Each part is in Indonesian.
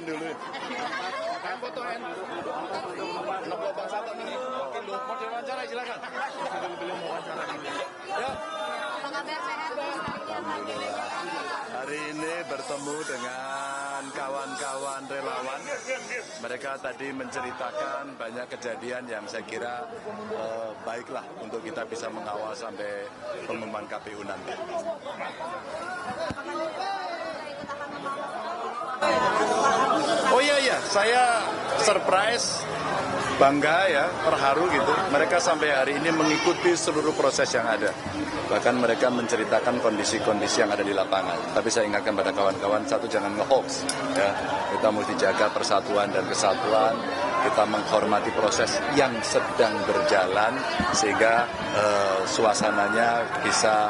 dulu. Fotoin. Nopo Bang Satam ini. Oke, lu mau diwawancara silakan. Ya. Hari ini bertemu dengan kawan-kawan relawan. Mereka tadi menceritakan banyak kejadian yang saya kira baiklah untuk kita bisa mengawal sampai pengumuman KPU nanti. Oh iya, saya surprise, bangga ya, terharu gitu. Mereka sampai hari ini mengikuti seluruh proses yang ada. Bahkan mereka menceritakan kondisi-kondisi yang ada di lapangan. Tapi saya ingatkan pada kawan-kawan, satu, jangan nge-hoax. Ya. Kita mesti jaga persatuan dan kesatuan. Kita menghormati proses yang sedang berjalan sehingga suasananya bisa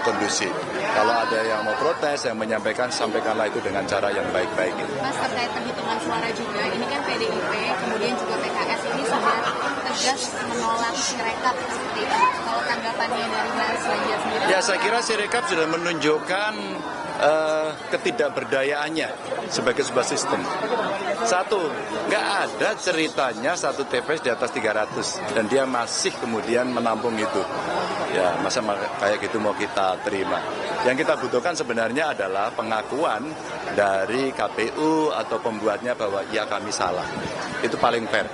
kondusif. Kalau ada yang mau protes, yang menyampaikan, sampaikanlah itu dengan cara yang baik-baik. Mas, terkait penghitungan suara juga, ini kan PDIP, kemudian juga PKS ini sudah tegas menolak Sirekap seperti itu. Kalau tanggapannya dari Mas Ganjar sendiri? Ya, saya kira Sirekap sudah menunjukkan ketidakberdayaannya sebagai sebuah sistem. Satu, nggak ada ceritanya satu TPS di atas 300 dan dia masih kemudian menampung itu. Ya, masa kayak gitu mau kita terima. Yang kita butuhkan sebenarnya adalah pengakuan dari KPU atau pembuatnya bahwa ya kami salah. Itu paling fair.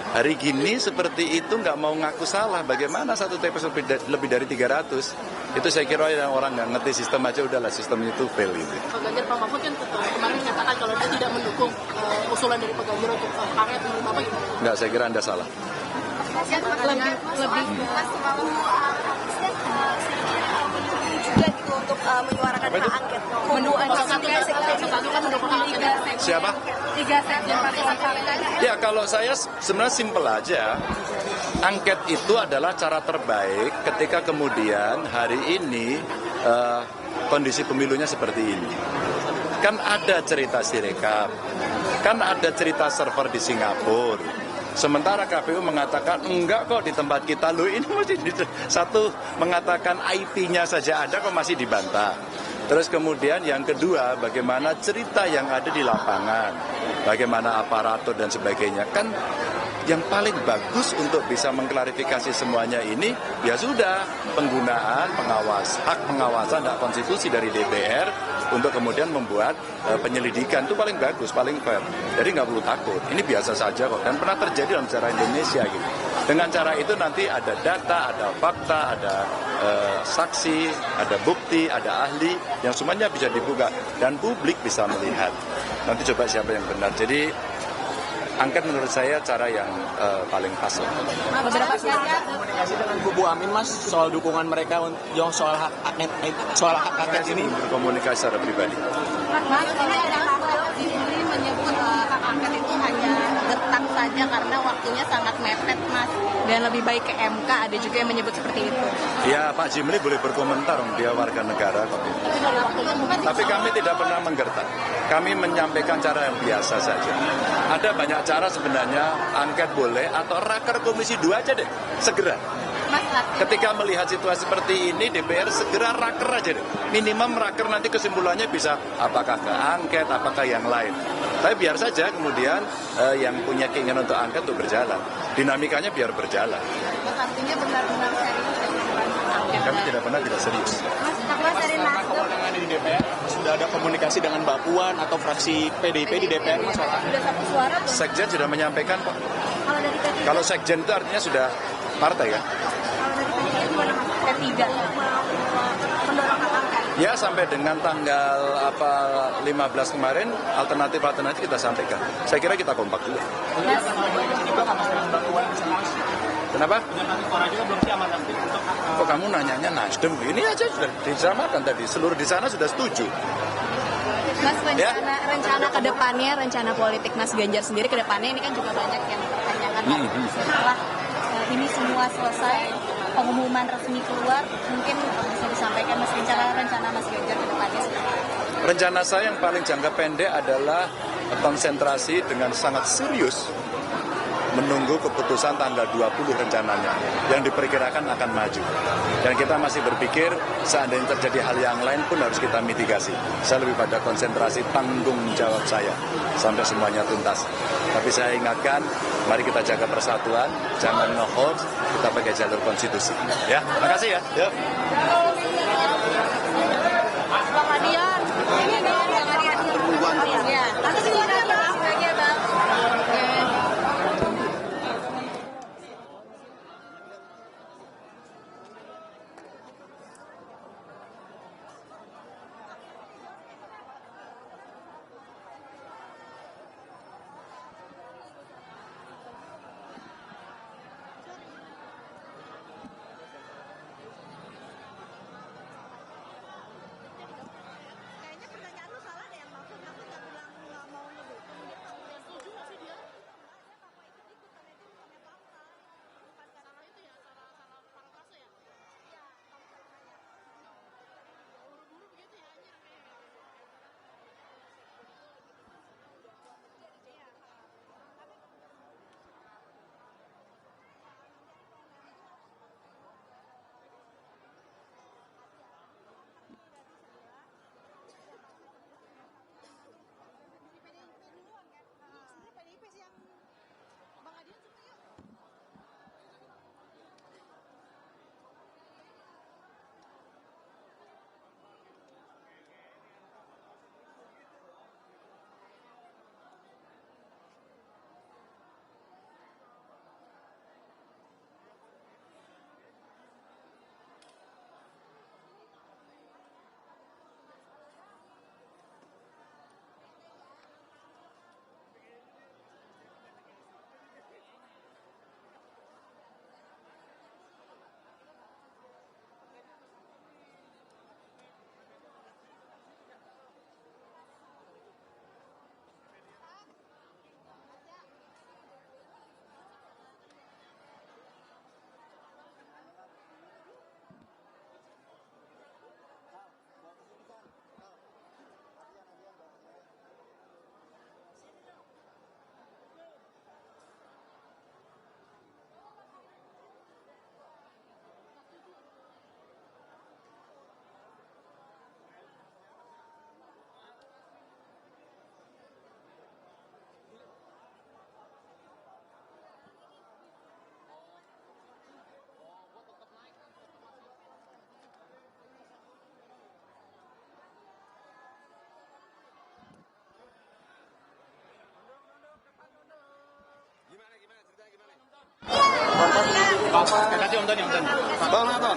Hari gini seperti itu nggak mau ngaku salah. Bagaimana satu TPS lebih dari 300? Itu saya kira yang orang nggak ngerti sistem aja udahlah sistem itu fail itu. Pak Ganjar, Pak Mahfud kan kemarin menyatakan kalau dia tidak mendukung usulan dari Pak Ganjar untuk paket menurut Bapak gitu. Nggak, saya kira Anda salah. Lebih juga gitu untuk menyuarakan hak angket. Siapa? 3 sekjen partai. Ya, kalau saya sebenarnya simpel aja. Angket itu adalah cara terbaik ketika kemudian hari ini kondisi pemilunya seperti ini. Kan ada cerita Sirekap, kan ada cerita server di Singapura. Sementara KPU mengatakan enggak kok di tempat kita, loh ini masih satu mengatakan IP-nya saja ada kok masih dibantah. Terus kemudian yang kedua, bagaimana cerita yang ada di lapangan, bagaimana aparatur dan sebagainya. Kan yang paling bagus untuk bisa mengklarifikasi semuanya ini, ya sudah, penggunaan hak pengawasan, hak konstitusi dari DPR untuk kemudian membuat penyelidikan itu paling bagus, paling fair. Jadi nggak perlu takut, ini biasa saja kok, dan pernah terjadi dalam sejarah Indonesia gitu. Dengan cara itu nanti ada data, ada fakta, ada saksi, ada bukti, ada ahli, yang semuanya bisa dibuka dan publik bisa melihat. Nanti coba siapa yang benar. Jadi angket menurut saya cara yang paling pas. Beberapa Komunikasi dengan kubu Amin, Mas, soal dukungan mereka yang soal hak angket ini. Berkomunikasi secara pribadi. Mas, ini ada kabar Jimli menyebut hak angket itu hanya gertak saja karena waktunya sangat mepet, Mas. Dan lebih baik ke MK, ada juga yang menyebut seperti itu. Ya, Pak Jimli boleh berkomentar, dia warga negara. Tapi kami tidak pernah menggertak. Kami menyampaikan cara yang biasa saja. Ada banyak cara sebenarnya, angket boleh atau raker komisi 2 aja deh, segera. Ketika melihat situasi seperti ini, DPR segera raker aja deh. Minimum raker nanti kesimpulannya bisa apakah ke angket, apakah yang lain. Tapi biar saja kemudian yang punya keinginan untuk angket itu berjalan. Dinamikanya biar berjalan. Artinya benar-benar serius. Kami tidak pernah tidak serius. Mas dari Nasdem Di DPR sudah ada komunikasi dengan Mbak Puan atau fraksi PDIP di DPR, Mas? sudah satu suara belum? Sekjen sudah menyampaikan kok. Kalau dari P3, Kalau sekjen itu artinya sudah partai kan? kalau dari P3 gimana Mas? P3 mendorong hak angket. Ya, sampai dengan tanggal 15 kemarin alternatif kita sampaikan. Saya kira kita kompak juga. Kenapa? Kok kamu nanyanya Nasdem? Ini aja sudah disamakan tadi. Seluruh di sana sudah setuju. Mas, rencana ke depannya, rencana politik Mas Ganjar sendiri ke depannya ini kan juga banyak yang mempertanyakan. Setelah ini semua selesai, pengumuman resmi keluar, mungkin bisa disampaikan Mas rencana Mas Ganjar ke depannya seperti apa? Rencana saya yang paling jangka pendek adalah konsentrasi dengan sangat serius menunggu keputusan tanggal 20 rencananya yang diperkirakan akan maju. Dan kita masih berpikir seandainya terjadi hal yang lain pun harus kita mitigasi. Saya lebih pada konsentrasi tanggung jawab saya sampai semuanya tuntas. Tapi saya ingatkan, mari kita jaga persatuan, jangan nge-hoax, kita pakai jalur konstitusi. Ya, makasih ya. Yuk. Bang Adian. Ya, nanti silakan Bang. Sebagai Bang. Kayaknya pertanyaan lu salah deh, yang maksud aku nggak bilang nggak mau ngedukung dia. Setuju nggak sih dia? Saya nggak mau ikut-ikut karena itu bukannya paksa. Bukan karena itu ya, salah parafrase ya? Iya, kamu salah nanya. Buru-buru begitu ya, anjir kayaknya. PDIP sih yang Bang Adian suka yuk. Kasih Om Tony. Bang Naton.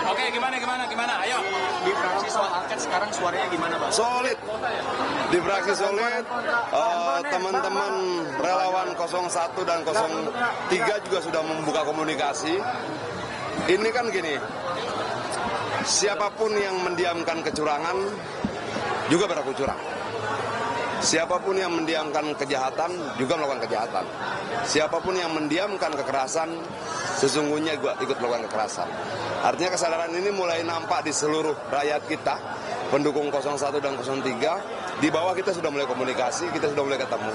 Oke, gimana? Ayo. Di fraksi soal angket sekarang suaranya gimana, Bang? Solid. Di fraksi solid, teman-teman relawan 01 dan 03 juga sudah membuka komunikasi. Ini kan gini, siapapun yang mendiamkan kecurangan juga berlaku curang. Siapapun yang mendiamkan kejahatan juga melakukan kejahatan. Siapapun yang mendiamkan kekerasan sesungguhnya juga ikut melakukan kekerasan. Artinya kesadaran ini mulai nampak di seluruh rakyat kita, pendukung 01 dan 03. Di bawah kita sudah mulai komunikasi, kita sudah mulai ketemu.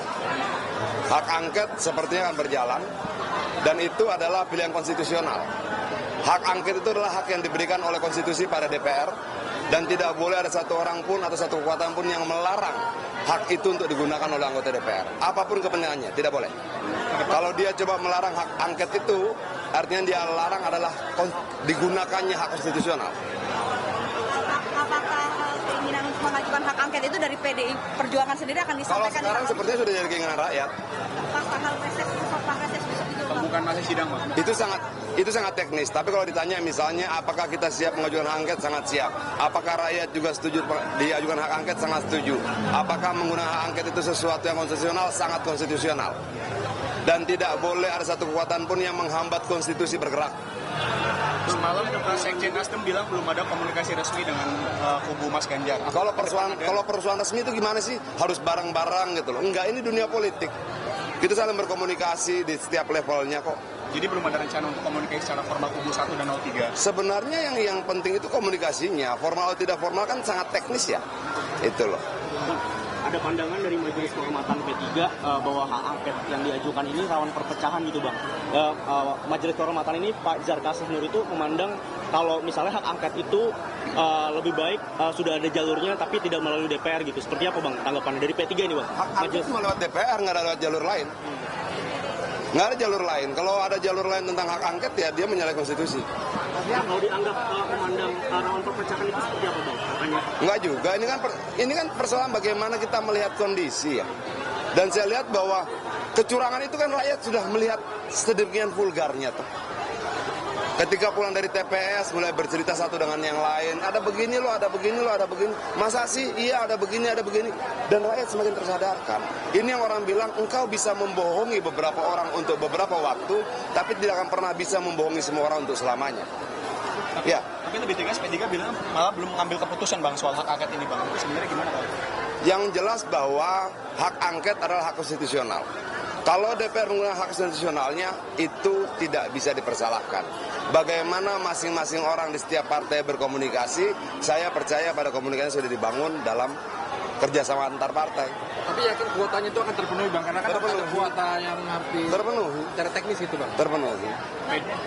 Hak angket sepertinya akan berjalan, dan itu adalah pilihan konstitusional. Hak angket itu adalah hak yang diberikan oleh konstitusi pada DPR, dan tidak boleh ada satu orang pun atau satu kekuatan pun yang melarang hak itu untuk digunakan oleh anggota DPR. Apapun kepentingannya, tidak boleh. Kalau dia coba melarang hak angket itu, artinya dia larang adalah digunakannya hak konstitusional. Apakah keinginan untuk mengajukan hak angket itu dari PDI Perjuangan sendiri akan Kalau disampaikan? sekarang sepertinya sudah jadi keinginan rakyat. Apakah hal reses besok itu? Bukan masih sidang, Bang? Itu sangat teknis. Tapi kalau ditanya misalnya apakah kita siap mengajukan hak angket, sangat siap. Apakah rakyat juga setuju diajukan hak angket, sangat setuju. Apakah menggunakan hak angket itu sesuatu yang konstitusional, sangat konstitusional. Dan tidak boleh ada satu kekuatan pun yang menghambat konstitusi bergerak. Semalam Sekjen Nasdem bilang belum ada komunikasi resmi dengan kubu Mas Ganjar. Kalau persoalan resmi itu gimana sih? Harus bareng-bareng gitu loh. Enggak, ini dunia politik. Kita saling berkomunikasi di setiap levelnya kok. Jadi belum ada rencana untuk komunikasi secara formal kubu 1 dan 03? Sebenarnya yang penting itu komunikasinya. Formal atau tidak formal kan sangat teknis ya. Itu loh. ada pandangan dari Majelis Kehormatan P3 bahwa hak angket yang diajukan ini rawan perpecahan gitu Bang. Majelis Kehormatan ini Pak Zarkasih Nur itu memandang kalau misalnya hak angket itu lebih baik sudah ada jalurnya tapi tidak melalui DPR gitu. Seperti apa Bang tanggapannya dari P3 ini Bang? Hak angket cuma lewat DPR, nggak ada lewat jalur lain. Nggak ada jalur lain. Kalau ada jalur lain tentang hak angket ya dia menyalahi konstitusi. Kalau dianggap memandang rawan perpecahan itu seperti apa Bang? Enggak juga, ini kan persoalan bagaimana kita melihat kondisi ya. Dan saya lihat bahwa kecurangan itu kan rakyat sudah melihat sedemikian vulgarnya tuh. Ketika pulang dari TPS mulai bercerita satu dengan yang lain, ada begini loh, ada begini loh, ada begini. Masa sih? Iya ada begini, ada begini. Dan rakyat semakin tersadarkan. Ini yang orang bilang engkau bisa membohongi beberapa orang untuk beberapa waktu, tapi tidak akan pernah bisa membohongi semua orang untuk selamanya. Ya. Tapi lebih tegas P3 bilang malah belum mengambil keputusan Bang soal hak angket ini Bang. Sebenarnya gimana Bang? Yang jelas bahwa hak angket adalah hak konstitusional. Kalau DPR menggunakan hak konstitusionalnya itu tidak bisa dipersalahkan. Bagaimana masing-masing orang di setiap partai berkomunikasi, saya percaya pada komunikasi sudah dibangun dalam kerjasama antar partai. Tapi yakin kuotanya itu akan terpenuhi Bang, karena kan ada kuota yang harus terpenuhi. Secara teknis itu Bang. Terpenuhi.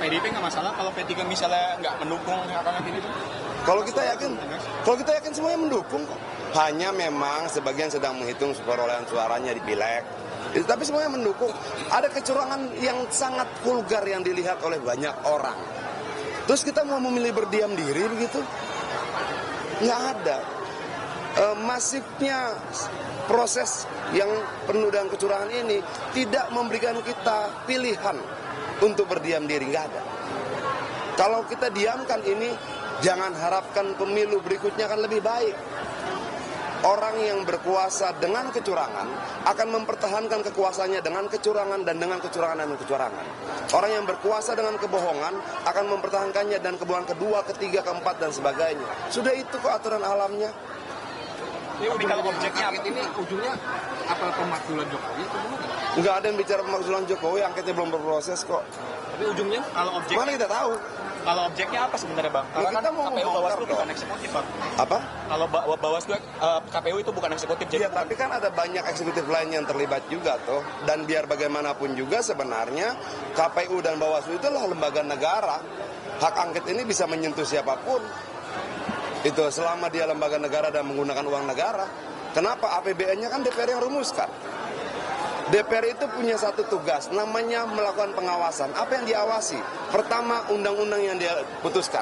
PDIP nggak masalah kalau P3 misalnya nggak mendukung hak angket ini? Kalau kita yakin semuanya mendukung kok. Hanya memang sebagian sedang menghitung perolehan suaranya di pileg. Tapi semuanya mendukung. Ada kecurangan yang sangat vulgar yang dilihat oleh banyak orang. Terus kita mau memilih berdiam diri begitu? Nggak ada. Masifnya proses yang penuh dengan kecurangan ini tidak memberikan kita pilihan untuk berdiam diri. Nggak ada. Kalau kita diamkan ini, jangan harapkan pemilu berikutnya akan lebih baik. Orang yang berkuasa dengan kecurangan akan mempertahankan kekuasaannya dengan kecurangan dan dengan kecurangan dan kecurangan. Orang yang berkuasa dengan kebohongan akan mempertahankannya dan kebohongan kedua, ketiga, keempat dan sebagainya. Sudah itu kok aturan alamnya. Tapi kalau objeknya ini ujungnya apa pemakzulan Jokowi? Nggak ada yang bicara pemakzulan Jokowi, angketnya belum berproses kok. Tapi ujungnya kalau objeknya mana kita tahu? Kalau objeknya apa sebenarnya Bang? Karena kita kan mau KPU membongkar Bawaslu bukan eksekutif Bang. Apa? Kalau Bawaslu KPU itu bukan eksekutif. Iya, tapi kan ada banyak eksekutif lain yang terlibat juga toh. Dan biar bagaimanapun juga sebenarnya KPU dan Bawaslu itu adalah lembaga negara. Hak angket ini bisa menyentuh siapapun. Itu selama dia lembaga negara dan menggunakan uang negara. Kenapa? APBN-nya kan DPR yang rumuskan. DPR itu punya satu tugas, namanya melakukan pengawasan. Apa yang diawasi? Pertama, undang-undang yang dia putuskan.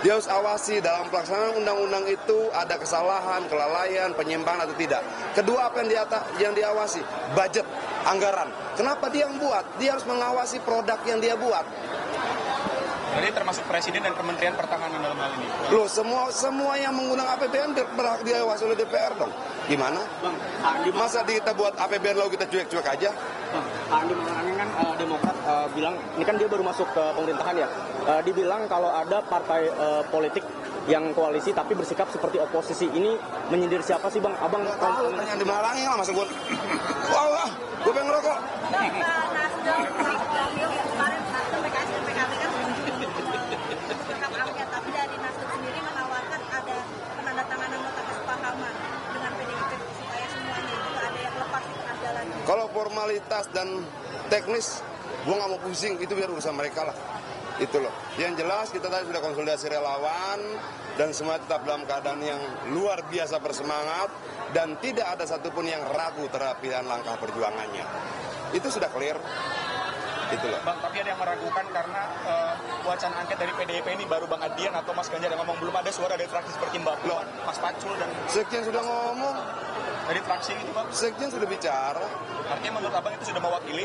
Dia harus awasi dalam pelaksanaan undang-undang itu ada kesalahan, kelalaian, penyimpangan atau tidak. Kedua, apa yang diawasi? Budget, anggaran. Kenapa dia yang buat? Dia harus mengawasi produk yang dia buat. Jadi termasuk Presiden dan Kementerian Pertahanan dalam hal ini. Loh, semua yang menggunakan APBN berhak diawasi oleh DPR dong. Gimana? Bang, Masa kita buat APBN lalu kita cuek-cuek aja? Bang, Andi Malarangeng kan Demokrat bilang, ini kan dia baru masuk ke pemerintahan ya. Dibilang kalau ada partai politik yang koalisi tapi bersikap seperti oposisi, ini menyindir siapa sih Bang? Abang nggak tahu, tanya Andi Malarangeng lah masa gue. Wah, gue pengen ngerokok. Tapi dari Nasdem sendiri menawarkan ada penandatanganan nota kesepahaman dengan PDIP supaya semuanya itu ada yang lepas di tengah jalan. Kalau formalitas dan teknis, gue nggak mau pusing, itu biar urusan mereka lah. Itu loh. Yang jelas kita tadi sudah konsolidasi relawan dan semua tetap dalam keadaan yang luar biasa bersemangat dan tidak ada satupun yang ragu terhadap pilihan langkah perjuangannya. Itu sudah clear. Itu loh. Bang, tapi ada yang meragukan karena wacana angket dari PDIP ini baru Bang Adian atau Mas Ganjar yang ngomong, belum ada suara dari fraksi seperti Mbak Puan, Mas Pacul dan Sekjen sudah ngomong, dari fraksi itu Bang. Sekjen sudah bicara. Artinya menurut Abang itu sudah mewakili?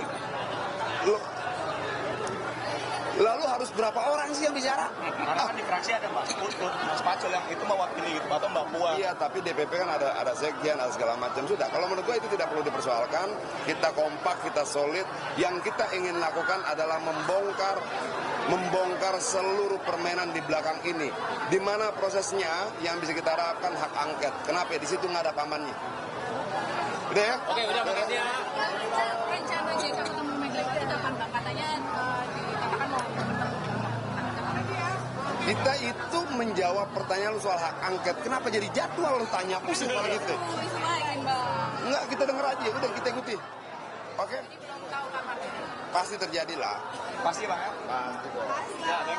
Lalu harus berapa orang sih yang bicara? Karena kan di fraksi ada Mas Putut, Mas Pacul yang itu mewakili gitu, atau Mbak Puan. Iya, tapi DPP kan ada sekjen, ada segala macam. Sudah, kalau menurut gue itu tidak perlu dipersoalkan. Kita kompak, kita solid. Yang kita ingin lakukan adalah membongkar seluruh permainan di belakang ini. Di mana prosesnya yang bisa kita harapkan hak angket. Kenapa? Di situ nggak ada pamannya. Udah ya? Oke, udah makasih ya. Rencana JK ketemu Megawati kapan Bang? Katanya dikatakan mau Kita itu menjawab pertanyaan soal hak angket. Kenapa jadi jadwal lu tanya? Pusing kalau gitu. Enggak, kita dengar aja, udah kita ikuti. Oke? Pasti terjadi lah. Pasti Bang ya? Pasti kok. Ya, baik.